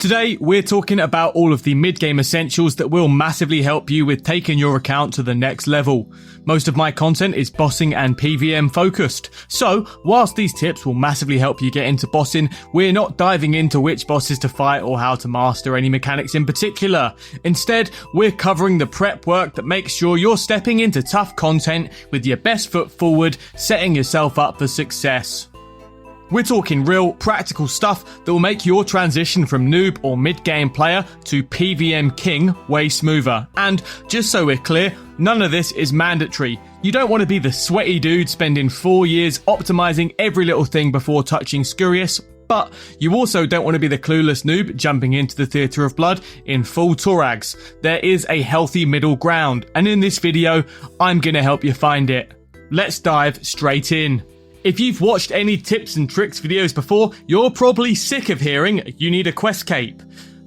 Today, we're talking about all of the mid-game essentials that will massively help you with taking your account to the next level. Most of my content is bossing and PvM focused, so whilst these tips will massively help you get into bossing, we're not diving into which bosses to fight or how to master any mechanics in particular. Instead, we're covering the prep work that makes sure you're stepping into tough content with your best foot forward, setting yourself up for success. We're talking real, practical stuff that will make your transition from noob or mid-game player to PvM king way smoother. And just so we're clear, none of this is mandatory. You don't want to be the sweaty dude spending 4 years optimizing every little thing before touching Scurious, but you also don't want to be the clueless noob jumping into the Theatre of Blood in full Torags. There is a healthy middle ground, and in this video, I'm going to help you find it. Let's dive straight in. If you've watched any tips and tricks videos before, you're probably sick of hearing you need a quest cape.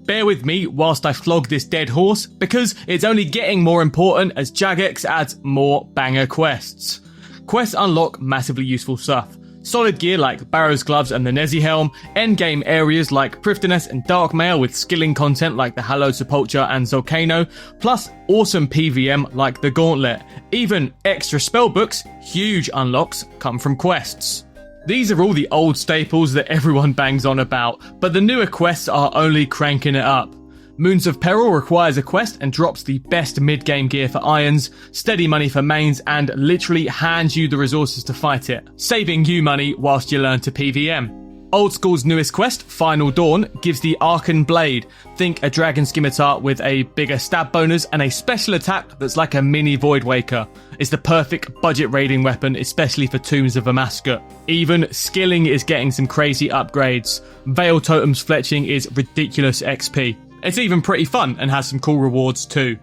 Bear with me whilst I flog this dead horse, because it's only getting more important as Jagex adds more banger quests. Quests unlock massively useful stuff. Solid gear like Barrow's Gloves and the Nezi Helm, endgame areas like Prifddinas and Darkmail with skilling content like the Hallowed Sepulchre and Zolcano, plus awesome PvM like the Gauntlet. Even extra spellbooks, huge unlocks, come from quests. These are all the old staples that everyone bangs on about, but the newer quests are only cranking it up. Moons of Peril requires a quest and drops the best mid-game gear for irons, steady money for mains, and literally hands you the resources to fight it, saving you money whilst you learn to PvM. Old School's newest quest, Final Dawn, gives the Arcan Blade. Think a Dragon Scimitar with a bigger stab bonus and a special attack that's like a mini Void Waker. It's the perfect budget raiding weapon, especially for Tombs of Amascut. Even skilling is getting some crazy upgrades. Veil Totem's fletching is ridiculous XP. It's even pretty fun and has some cool rewards too.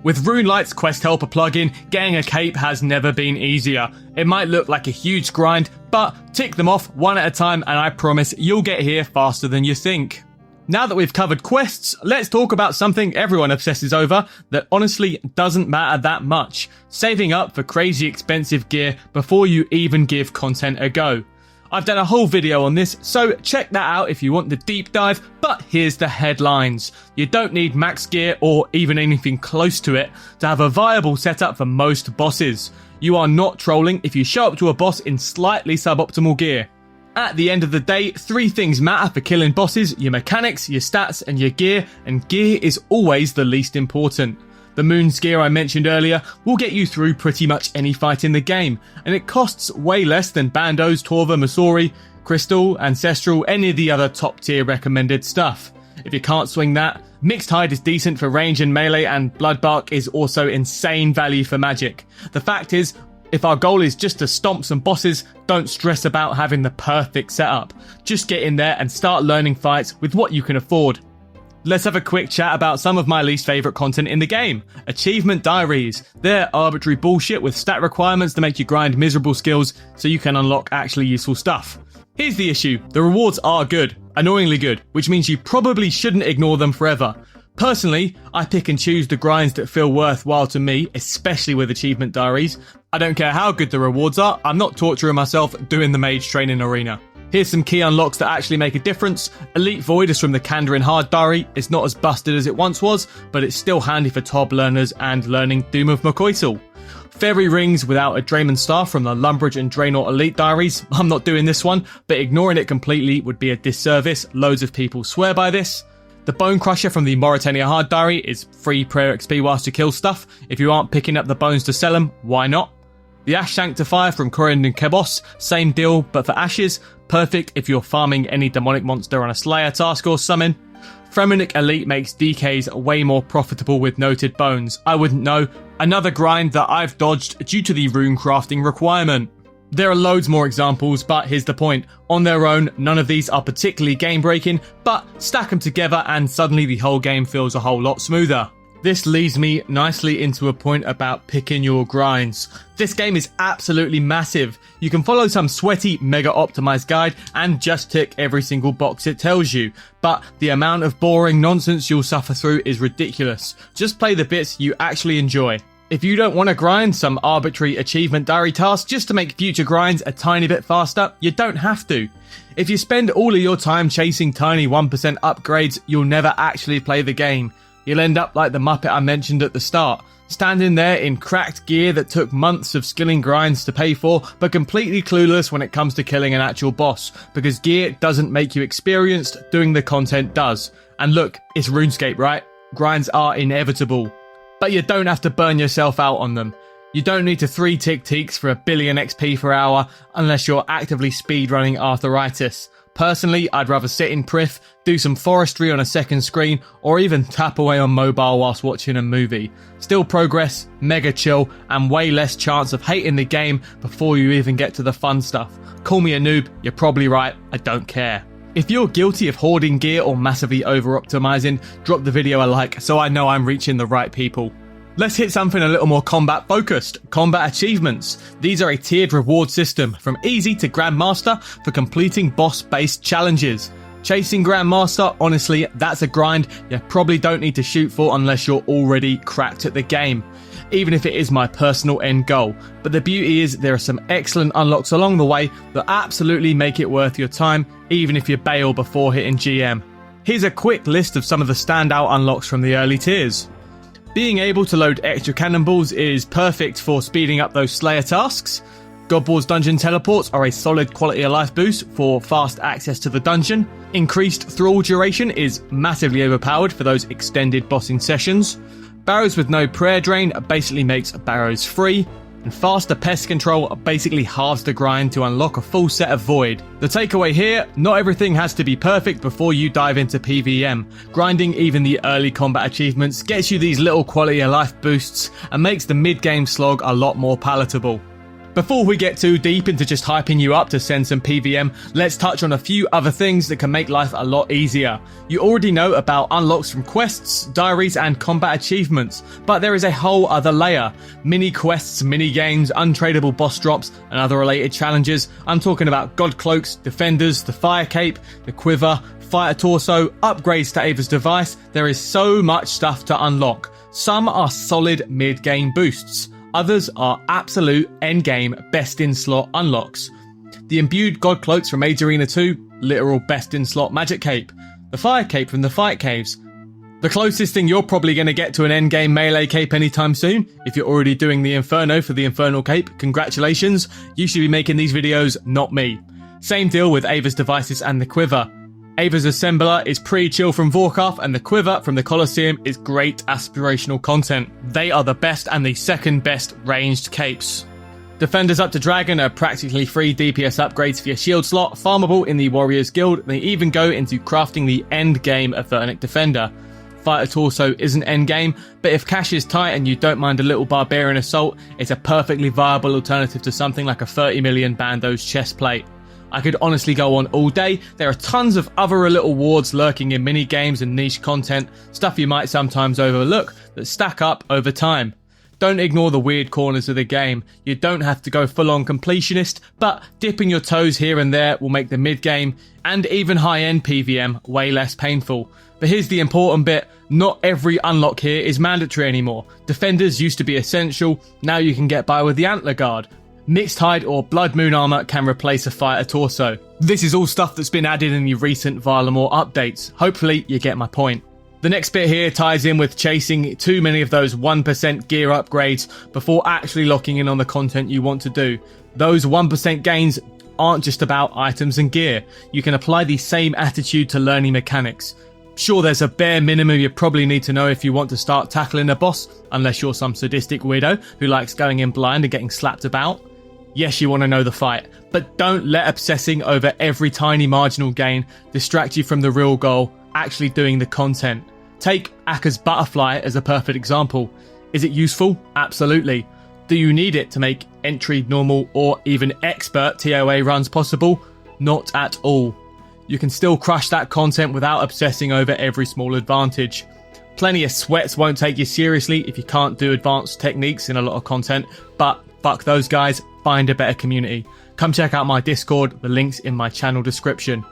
With RuneLite's Quest Helper plugin, getting a cape has never been easier. It might look like a huge grind, but tick them off one at a time and I promise you'll get here faster than you think. Now that we've covered quests, let's talk about something everyone obsesses over that honestly doesn't matter that much. Saving up for crazy expensive gear before you even give content a go. I've done a whole video on this, so check that out if you want the deep dive, but here's the headlines. You don't need max gear or even anything close to it to have a viable setup for most bosses. You are not trolling if you show up to a boss in slightly suboptimal gear. At the end of the day, 3 things matter for killing bosses: your mechanics, your stats, and your gear, and gear is always the least important. The Moon's gear I mentioned earlier will get you through pretty much any fight in the game, and it costs way less than Bandos, Torva, Masori, Crystal, Ancestral, any of the other top tier recommended stuff. If you can't swing that, Mixed Hide is decent for range and melee, and Bloodbark is also insane value for magic. The fact is, if our goal is just to stomp some bosses, don't stress about having the perfect setup. Just get in there and start learning fights with what you can afford. Let's have a quick chat about some of my least favourite content in the game. Achievement Diaries. They're arbitrary bullshit with stat requirements to make you grind miserable skills so you can unlock actually useful stuff. Here's the issue, the rewards are good, annoyingly good, which means you probably shouldn't ignore them forever. Personally, I pick and choose the grinds that feel worthwhile to me, especially with Achievement Diaries. I don't care how good the rewards are, I'm not torturing myself doing the mage training arena. Here's some key unlocks that actually make a difference. Elite Void is from the Kandarin Hard Diary. It's not as busted as it once was, but it's still handy for TOB learners and learning Doom of Makoitul. Fairy Rings without a Drayman Staff from the Lumbridge and Draenor Elite Diaries. I'm not doing this one, but ignoring it completely would be a disservice. Loads of people swear by this. The Bone Crusher from the Mauritania Hard Diary is free prayer XP whilst you kill stuff. If you aren't picking up the bones to sell them, why not? The Ash Sanctifier from Corin and Kebos, same deal but for ashes. Perfect if you're farming any demonic monster on a Slayer task or summon. Fremenic Elite makes DKs way more profitable with noted bones. I wouldn't know. Another grind that I've dodged due to the rune crafting requirement. There are loads more examples, but here's the point. On their own, none of these are particularly game breaking, but stack them together and suddenly the whole game feels a whole lot smoother. This leads me nicely into a point about picking your grinds. This game is absolutely massive. You can follow some sweaty, mega optimized guide and just tick every single box it tells you. But the amount of boring nonsense you'll suffer through is ridiculous. Just play the bits you actually enjoy. If you don't want to grind some arbitrary achievement diary task just to make future grinds a tiny bit faster, you don't have to. If you spend all of your time chasing tiny 1% upgrades, you'll never actually play the game. You'll end up like the Muppet I mentioned at the start, standing there in cracked gear that took months of skilling grinds to pay for, but completely clueless when it comes to killing an actual boss, because gear doesn't make you experienced, doing the content does. And look, it's RuneScape, right? Grinds are inevitable. But you don't have to burn yourself out on them. You don't need to 3 tick-ticks for 1 billion XP per hour unless you're actively speedrunning arthritis. Personally, I'd rather sit in Prif, do some forestry on a second screen, or even tap away on mobile whilst watching a movie. Still progress, mega chill, and way less chance of hating the game before you even get to the fun stuff. Call me a noob, you're probably right, I don't care. If you're guilty of hoarding gear or massively over-optimizing, drop the video a like so I know I'm reaching the right people. Let's hit something a little more combat focused. Combat achievements. These are a tiered reward system, from easy to Grandmaster, for completing boss-based challenges. Chasing Grandmaster, honestly, that's a grind you probably don't need to shoot for unless you're already cracked at the game, even if it is my personal end goal. But the beauty is there are some excellent unlocks along the way that absolutely make it worth your time, even if you bail before hitting GM. Here's a quick list of some of the standout unlocks from the early tiers. Being able to load extra cannonballs is perfect for speeding up those Slayer tasks. Godwall's dungeon teleports are a solid quality of life boost for fast access to the dungeon. Increased thrall duration is massively overpowered for those extended bossing sessions. Barrows with no prayer drain basically makes barrows free. And faster pest control basically halves the grind to unlock a full set of void. The takeaway here, not everything has to be perfect before you dive into PvM. Grinding even the early combat achievements gets you these little quality of life boosts and makes the mid-game slog a lot more palatable. Before we get too deep into just hyping you up to send some PvM, let's touch on a few other things that can make life a lot easier. You already know about unlocks from quests, diaries and combat achievements, but there is a whole other layer. Mini quests, mini games, untradeable boss drops and other related challenges. I'm talking about god cloaks, defenders, the fire cape, the quiver, fighter torso, upgrades to Ava's device. There is so much stuff to unlock. Some are solid mid-game boosts. Others are absolute endgame best-in-slot unlocks. The imbued god cloaks from Age Arena 2, literal best-in-slot magic cape. The fire cape from the fight caves. The closest thing you're probably going to get to an endgame melee cape anytime soon. If you're already doing the Inferno for the Infernal cape, congratulations. You should be making these videos, not me. Same deal with Ava's devices and the quiver. Ava's Assembler is pretty chill from Vorkarth, and the Quiver from the Colosseum is great aspirational content. They are the best and the second best ranged capes. Defenders up to Dragon are practically free DPS upgrades for your shield slot, farmable in the Warriors Guild. They even go into crafting the end game of Vernic Defender. Fighter Torso isn't end game, but if cash is tight and you don't mind a little Barbarian Assault, it's a perfectly viable alternative to something like a 30 million Bandos chest plate. I could honestly go on all day. There are tons of other little wards lurking in mini games and niche content, stuff you might sometimes overlook that stack up over time. Don't ignore the weird corners of the game. You don't have to go full-on completionist, but dipping your toes here and there will make the mid-game and even high-end PvM way less painful. But here's the important bit, not every unlock here is mandatory anymore. Defenders used to be essential, now you can get by with the Antler Guard. Mixed Hide or Blood Moon Armor can replace a fighter torso. This is all stuff that's been added in the recent Valamore updates. Hopefully you get my point. The next bit here ties in with chasing too many of those 1% gear upgrades before actually locking in on the content you want to do. Those 1% gains aren't just about items and gear. You can apply the same attitude to learning mechanics. Sure, there's a bare minimum you probably need to know if you want to start tackling a boss, unless you're some sadistic weirdo who likes going in blind and getting slapped about. Yes, you want to know the fight, but don't let obsessing over every tiny marginal gain distract you from the real goal, actually doing the content. Take Akka's Butterfly as a perfect example. Is it useful? Absolutely. Do you need it to make entry, normal, or even expert TOA runs possible? Not at all. You can still crush that content without obsessing over every small advantage. Plenty of sweats won't take you seriously if you can't do advanced techniques in a lot of content, but fuck those guys, find a better community. Come check out my Discord, the link's in my channel description.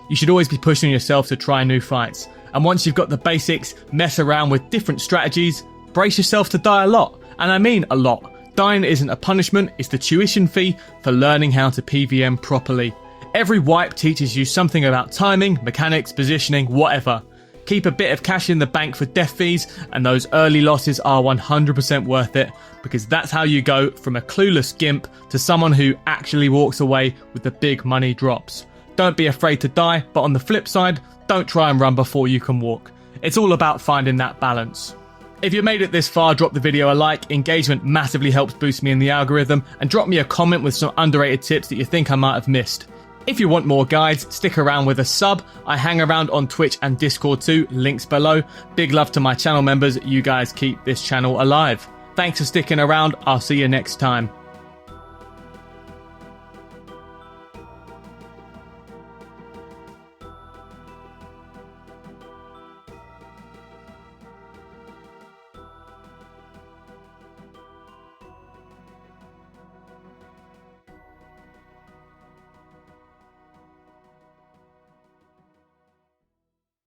You should always be pushing yourself to try new fights, and once you've got the basics, mess around with different strategies, brace yourself to die a lot, and I mean a lot. Dying isn't a punishment, it's the tuition fee for learning how to PvM properly. Every wipe teaches you something about timing, mechanics, positioning, whatever. Keep a bit of cash in the bank for death fees, and those early losses are 100% worth it, because that's how you go from a clueless gimp to someone who actually walks away with the big money drops. Don't be afraid to die, but on the flip side, don't try and run before you can walk. It's all about finding that balance. If you made it this far, drop the video a like. Engagement massively helps boost me in the algorithm, and drop me a comment with some underrated tips that you think I might have missed. If you want more guides, stick around with a sub. I hang around on Twitch and Discord too, links below. Big love to my channel members, you guys keep this channel alive. Thanks for sticking around, I'll see you next time.